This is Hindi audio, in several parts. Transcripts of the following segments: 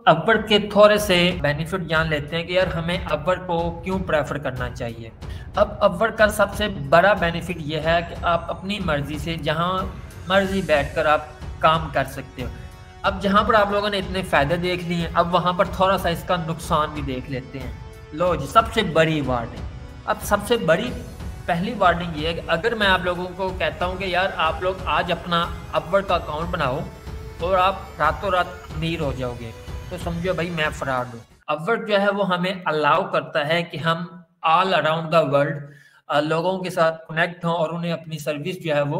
अपवर्क के थोड़े से बेनिफिट जान लेते हैं कि यार हमें अपवर्क को क्यों प्रेफर करना चाहिए। अब अपवर्क का सबसे बड़ा बेनिफिट ये है कि आप अपनी मर्जी से जहां मर्जी बैठकर आप काम कर सकते हो। अब जहां पर आप लोगों ने इतने फायदे देख लिए हैं, अब वहां पर थोड़ा सा इसका नुकसान भी देख लेते हैं। लो जी, सबसे बड़ी वार्निंग। अब सबसे बड़ी पहली वार्निंग ये है कि अगर मैं आप लोगों को कहता हूं कि यार आप लोग आज अपना अपवर्क का अकाउंट बनाओ और आप रातों रात अमीर हो जाओगे, तो समझो भाई मैं फ्रॉड हूँ। अपवर्क जो है वो हमें अलाउ करता है कि हम ऑल अराउंड द वर्ल्ड लोगों के साथ कनेक्ट हों और उन्हें अपनी सर्विस जो है वो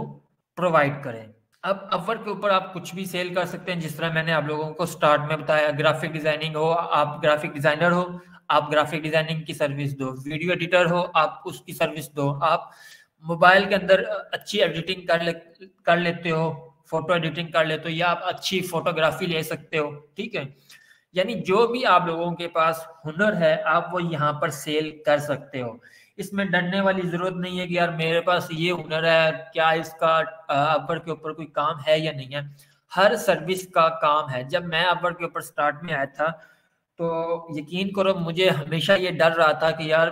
प्रोवाइड करें। अब अपवर्क के ऊपर आप कुछ भी सेल कर सकते हैं, जिस तरह मैंने आप लोगों को स्टार्ट में बताया। ग्राफिक डिजाइनिंग हो, आप ग्राफिक डिजाइनर हो, आप ग्राफिक डिजाइनिंग की सर्विस दो। वीडियो एडिटर हो, आप उसकी सर्विस दो। आप मोबाइल के अंदर अच्छी एडिटिंग कर लेते हो, फोटो एडिटिंग कर लेते हो, या आप अच्छी फोटोग्राफी ले सकते हो। ठीक है, यानी जो भी आप लोगों के पास हुनर है आप वो यहाँ पर सेल कर सकते हो। इसमें डरने वाली जरूरत नहीं है कि यार मेरे पास ये हुनर है, क्या इसका अपवर्क के ऊपर कोई काम है या नहीं है। हर सर्विस का काम है। जब मैं अपवर्क के ऊपर स्टार्ट में आया था तो यकीन करो मुझे हमेशा ये डर रहा था कि यार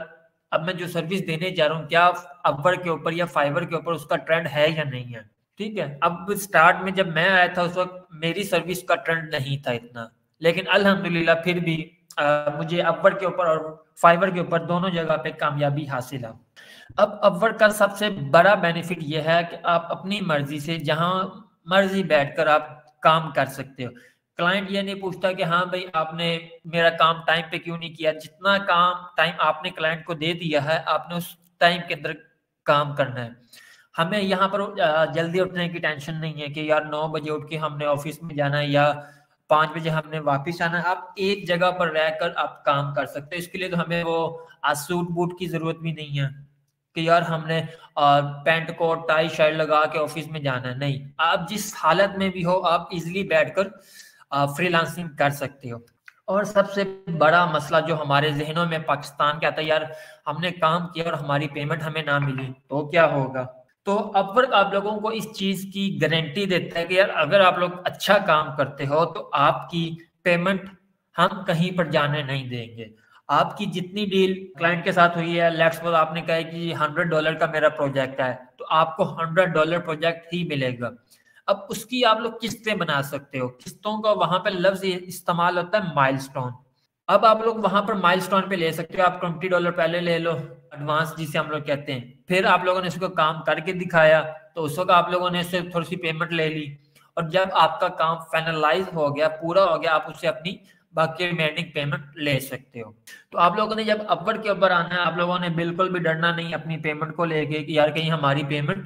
अब मैं जो सर्विस देने जा रहा हूँ क्या अपवर्क के ऊपर या फाइवर के ऊपर उसका ट्रेंड है या नहीं है। ठीक है, अब स्टार्ट में जब मैं आया था उस वक्त मेरी सर्विस का ट्रेंड नहीं था इतना, लेकिन अल्हम्दुलिल्लाह फिर भी मुझे अपवर्क के ऊपर और फाइवर के ऊपर दोनों जगह पे कामयाबी हासिल है। अब अपवर्क का सबसे बड़ा बेनिफिट यह है कि आप अपनी मर्जी से जहां मर्जी बैठकर आप काम कर सकते हो। क्लाइंट ये नहीं पूछता कि हाँ भाई आपने मेरा काम टाइम पे क्यों नहीं किया। जितना काम टाइम आपने क्लाइंट को दे दिया है आपने उस टाइम के अंदर काम करना है। हमें यहाँ पर जल्दी उठने की टेंशन नहीं है कि यार 9 बजे उठ के हमने ऑफिस में जाना है या 5 बजे हमने वापस आना है। आप एक जगह पर रहकर आप काम कर सकते हो। इसके लिए तो हमें वो सूट बूट की जरूरत भी नहीं है कि यार हमने पैंट कोट टाई शर्ट लगा के ऑफिस में जाना है। नहीं, आप जिस हालत में भी हो आप इजिली बैठकर फ्रीलांसिंग कर सकते हो। और सबसे बड़ा मसला जो हमारे जहनों में पाकिस्तान का आता है, यार हमने काम किया और हमारी पेमेंट हमें ना मिली तो क्या होगा। तो अपवर्क आप लोगों को इस चीज की गारंटी देता है कि यार अगर आप लोग अच्छा काम करते हो तो आपकी पेमेंट हम कहीं पर जाने नहीं देंगे। आपकी जितनी डील क्लाइंट के साथ हुई है, लेट्स सपोज आपने कहा है कि $100 का मेरा प्रोजेक्ट है, तो आपको $100 प्रोजेक्ट ही मिलेगा। अब उसकी आप लोग किस्तें बना सकते हो। किस्तों का वहां पर लफ्ज इस्तेमाल होता है माइलस्टोन। अब आप लोग वहां पर माइलस्टोन पे ले सकते हो। आप $20 पहले ले लो, एडवांस जिसे हम लोग कहते हैं। फिर आप लोगों ने इसको काम करके दिखाया तो उस वक्त आप लोगों ने इससे थोड़ी सी पेमेंट ले ली। और जब आपका काम फाइनलाइज हो गया, पूरा हो गया, आप उससे अपनी बाकी रिमेनिंग पेमेंट ले सकते हो। तो आप लोगों ने जब अपवर्क के ऊपर आना है, आप लोगों ने बिल्कुल भी डरना नहीं अपनी पेमेंट को लेके कि यार कहीं हमारी पेमेंट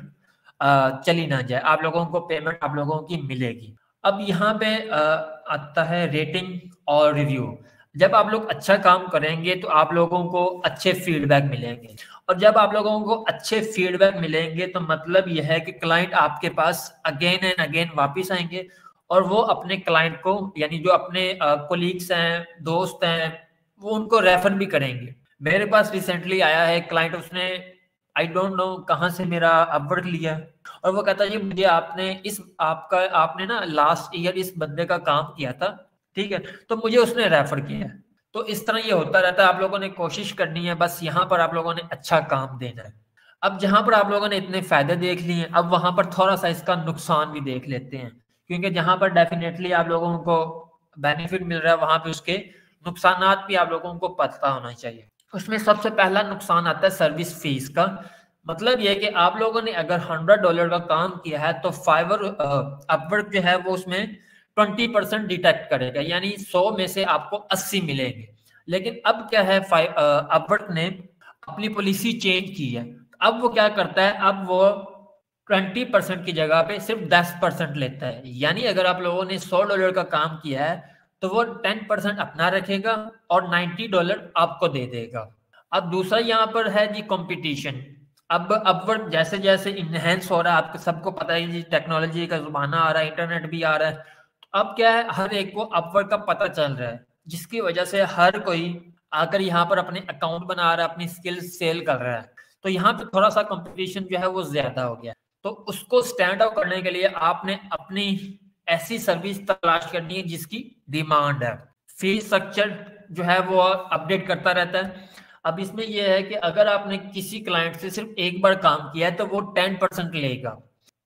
चली ना जाए। आप लोगों को पेमेंट आप लोगों की मिलेगी। अब यहाँ पे आता है रेटिंग और रिव्यू। जब आप लोग अच्छा काम करेंगे तो आप लोगों को अच्छे फीडबैक मिलेंगे, और जब आप लोगों को अच्छे फीडबैक मिलेंगे तो मतलब यह है कि क्लाइंट आपके पास अगेन एंड अगेन वापस आएंगे और वो अपने क्लाइंट को, यानी जो अपने कोलीग्स हैं, दोस्त हैं, वो उनको रेफर भी करेंगे। मेरे पास रिसेंटली आया है क्लाइंट, उसने आई डोंट नो कहाँ से मेरा अपवर्क लिया, और वो कहता है जी मुझे आपने ना लास्ट ईयर इस बंदे का काम किया था, ठीक है, तो मुझे उसने रेफर किया है। तो इस तरह ये होता रहता है। आप लोगों ने कोशिश करनी है, बस यहाँ पर आप लोगों ने अच्छा काम देना है। अब जहां पर आप लोगों ने इतने फायदे देख लिए हैं, अब वहां पर थोड़ा सा इसका नुकसान भी देख लेते हैं। क्योंकि जहां पर डेफिनेटली आप लोगों को बेनिफिट मिल रहा है वहां पे उसके नुकसानात भी आप लोगों को पता होना चाहिए। उसमें सबसे पहला नुकसान आता है सर्विस फीस का। मतलब यह कि आप लोगों ने अगर $100 का काम किया है तो फाइवर अपवर्क जो है वो उसमें 20% डिटेक्ट करेगा, यानी 100 में से आपको 80 मिलेंगे। लेकिन अब क्या है, अपवर्क ने अपनी पॉलिसी चेंज की है। अब वो क्या करता है, अब वो 20% की जगह पे सिर्फ 10% लेता है। यानी अगर आप लोगों ने $100 का काम किया है तो वो 10% अपना रखेगा और $90 आपको दे देगा। अब दूसरा यहाँ पर है जी कंपटीशन। अब अपवर्क जैसे जैसे इनहेंस हो रहा है, आपको सबको पता है जी टेक्नोलॉजी का जमाना आ रहा है, इंटरनेट भी आ रहा है। तो अब क्या है, हर एक को अपवर्क का पता चल रहा है, जिसकी वजह से हर कोई आकर यहाँ पर अपने अकाउंट बना रहा है, अपनी स्किल्स सेल कर रहा है। तो यहाँ पे थोड़ा सा कंपटीशन जो है वो ज्यादा हो गया। तो उसको स्टैंड आउट करने के लिए आपने अपनी ऐसी सर्विस तलाश करनी है जिसकी डिमांड है। फी स्ट्रक्चर जो है वो अपडेट करता रहता है। अब इसमें यह है कि अगर आपने किसी क्लाइंट से सिर्फ एक बार काम किया है तो वो 10% लेगा।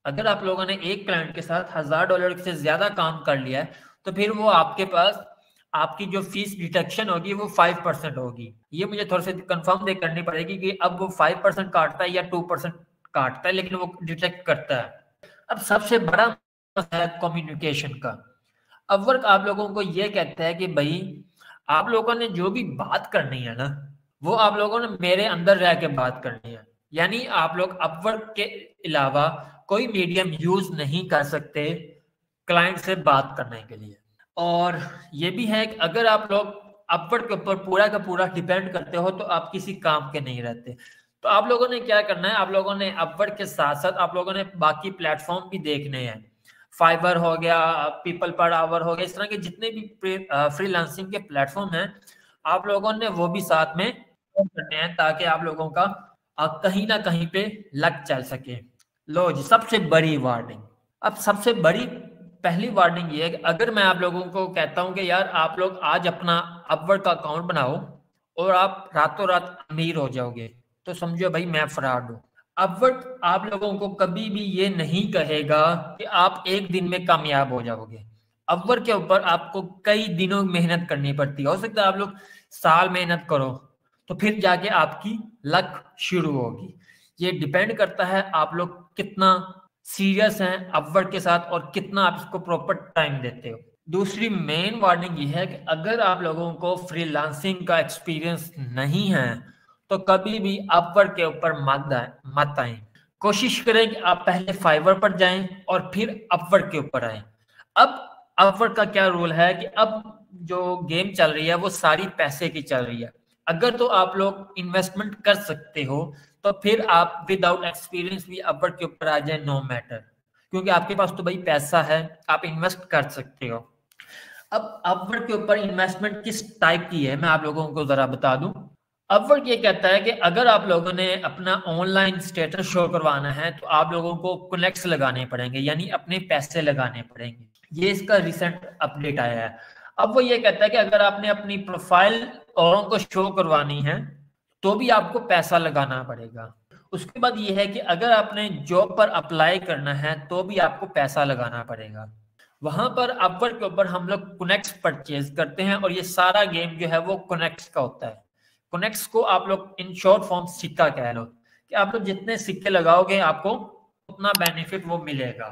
अगर आप लोगों ने एक क्लाइंट के साथ $1000 से ज्यादा काम कर लिया है तो फिर वो आपके पास आपकी जो फीस डिडक्शन होगी वो 5% होगी। ये मुझे थोड़ा सा कंफर्म दे करनी पड़ेगी कि अब वो 5% काटता है या 2% काटता है, लेकिन वो डिटेक्ट करता है। अब सबसे बड़ा मसला है कम्युनिकेशन का। अपवर्क आप लोगों को ये कहता है कि भाई आप लोगों ने जो भी बात करनी है ना, वो आप लोगों ने मेरे अंदर रह के बात करनी है। यानी आप लोग अपवर्क के अलावा कोई मीडियम यूज नहीं कर सकते क्लाइंट से बात करने के लिए। और ये भी है कि अगर आप लोग अपवर्क के ऊपर पूरा का पूरा डिपेंड करते हो तो आप किसी काम के नहीं रहते। तो आप लोगों ने क्या करना है, आप लोगों ने अपवर्क के साथ साथ आप लोगों ने बाकी प्लेटफॉर्म भी देखने हैं। फाइबर हो गया, पीपल पर आवर हो गया, इस तरह के जितने भी फ्रीलांसिंग के प्लेटफॉर्म हैं आप लोगों ने वो भी साथ में करने हैं ताकि आप लोगों का कहीं ना कहीं पे लग चल सके। लो जी, सबसे बड़ी वार्निंग। अब सबसे बड़ी पहली वार्निंग ये है कि अगर मैं आप लोगों को कहता हूं कि यार आप लोग आज अपना अपवर्क का अकाउंट बनाओ और आप रातों रात अमीर हो जाओगे, तो समझो भाई मैं फ्रॉड हूं। अपवर्क आप लोगों को कभी भी ये नहीं कहेगा कि आप एक दिन में कामयाब हो जाओगे। अपवर्क के ऊपर आपको कई दिनों मेहनत करनी पड़ती है। हो सकता है आप लोग साल मेहनत करो तो फिर जाके आपकी लक शुरू होगी। ये डिपेंड करता है आप लोग कितना सीरियस हैं अपवर्क के साथ और कितना आप इसको प्रॉपर टाइम देते हो। दूसरी मेन वार्निंग ये है कि अगर आप लोगों को फ्रीलांसिंग का एक्सपीरियंस नहीं है तो कभी भी अपवर्क के ऊपर मत आए। कोशिश करें कि आप पहले फाइवर पर जाएं और फिर अपवर्क के ऊपर आए। अब अपवर्क का क्या रूल है कि अब जो गेम चल रही है वो सारी पैसे की चल रही है। अगर तो आप लोग इन्वेस्टमेंट कर सकते हो तो फिर आप विदाउट एक्सपीरियंस भी अपवर्क के ऊपर आ जाए, नो मैटर, क्योंकि आपके पास तो भाई पैसा है, आप इन्वेस्ट कर सकते हो। अब अपवर्क के ऊपर इन्वेस्टमेंट किस टाइप की है मैं आप लोगों को जरा बता दूं। अपवर्क ये कहता है कि अगर आप लोगों ने अपना ऑनलाइन स्टेटस शो करवाना है तो आप लोगों को कनेक्ट्स लगाने पड़ेंगे, यानी अपने पैसे लगाने पड़ेंगे। ये इसका रिसेंट अपडेट आया है। अब वो ये कहता है कि अगर आपने अपनी प्रोफाइल औरों को शो करवानी है तो भी आपको पैसा लगाना पड़ेगा। उसके बाद ये है कि अगर आपने जॉब पर अप्लाई करना है तो भी आपको पैसा लगाना पड़ेगा। वहां पर अपवर्क के ऊपर हम लोग कनेक्ट्स परचेज करते हैं और ये सारा गेम जो है वो कनेक्ट्स का होता है। कनेक्ट्स को आप लोग इन शॉर्ट फॉर्म सिक्का कह लो कि आप लोग जितने सिक्के लगाओगे आपको उतना बेनिफिट वो मिलेगा।